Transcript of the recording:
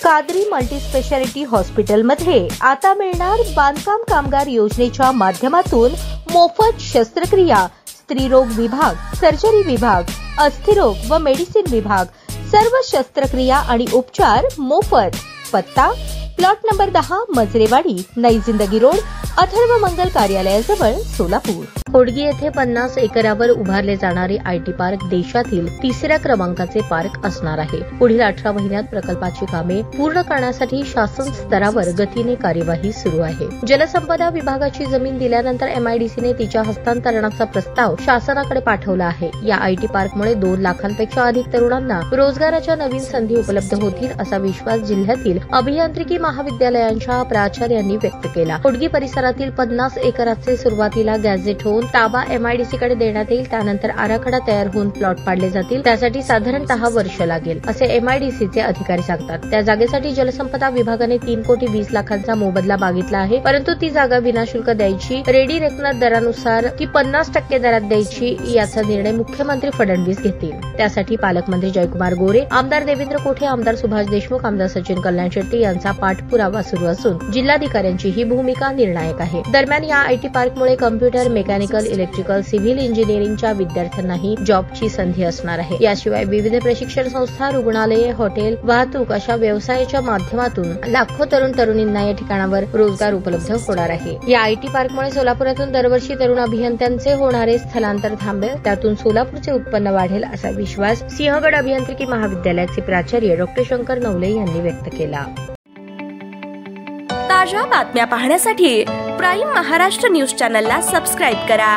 Qadri multispeciality हॉस्पिटलमध्ये आता मिळणार बांधकाम कामगार योजनेच्या माध्यमातून मोफत शस्त्रक्रिया, स्त्रीरोग विभाग, सर्जरी विभाग, अस्थिरोग व मेडिसिन विभाग, सर्व शस्त्रक्रिया आणि उपचार मोफत। पत्ता प्लॉट नंबर 10 मजरेवाडी, नई जिंदगी रोड, अथर्व मंगल कार्यालयाजवळ, सोलापूर। होडगी येथे 50 एकरावर उभारले जाणारे आयटी पार्क देशातील 3ऱ्या क्रमांकाचे पार्क असणार आहे। पुढील 18 महिन्यात प्रकल्पाची कामे पूर्ण करण्यासाठी शासन स्तरावर गतीने कार्यवाही सुरू आहे। जलसंपदा विभागाची जमीन दिल्यानंतर एमआयडीसीने तिच्या हस्तांतरणाचा प्रस्ताव शासनाकडे पाठवला आहे। या आयटी पार्कमुळे 2 लाखांपेक्षा अधिक तरुणांना रोजगाराच्या नवीन संधी उपलब्ध होतील असा विश्वास जिल्ह्यातील अभियांत्रिकी महाविद्यालयांच्या प्राचार्यांनी व्यक्त केला। होडगी परिसरातील 50 एकराचे सुरुवातीला गॅझेट होऊन ताबा एमआयडीसीकडे देण्यात येईल। त्यानंतर आराखडा तयार होऊन प्लॉट पाडले जातील। त्यासाठी साधारणतः वर्ष लागेल असे एमआयडीसीचे अधिकारी सांगतात। त्या जागेसाठी जलसंपदा विभागाने 3 कोटी 20 लाखांचा मोबदला मागितला आहे, परंतु ती जागा विनाशुल्क द्यायची, रेडी रेकनर दरानुसार की 50% दरात द्यायची याचा निर्णय मुख्यमंत्री फडणवीस घेतील। त्यासाठी पालकमंत्री जयकुमार गोरे, आमदार देवेंद्र कोठे, आमदार सुभाष देशमुख, आमदार सचिन कल्याण शेट्टी यांचा पाठपुरावा सुरू असून जिल्हाधिकाऱ्यांची ही भूमिका निर्णायक आहे। दरम्यान या आयटी पार्कमुळे कम्प्युटर, मेकॅनिकल, इलेक्ट्रिकल, सिव्हिल इंजिनिअरिंगच्या विद्यार्थ्यांनाही जॉबची संधी असणार आहे। याशिवाय विविध प्रशिक्षण संस्था, रुग्णालये, हॉटेल, वाहतूक अशा व्यवसायाच्या माध्यमातून लाखो तरुणींना या ठिकाणावर रोजगार उपलब्ध होणार आहे। या आयटी पार्कमुळे सोलापुरातून दरवर्षी तरुण अभियंत्यांचे होणारे स्थलांतर थांबेल, त्यातून सोलापूरचे उत्पन्न वाढेल असा विश्वास सिंहगड अभियांत्रिकी महाविद्यालयाचे प्राचार्य डॉ. शंकर नवले यांनी व्यक्त केला। ताज्या बातम्या पाहण्यासाठी प्राईम महाराष्ट्र न्यूज चॅनलला सबस्क्राईब करा।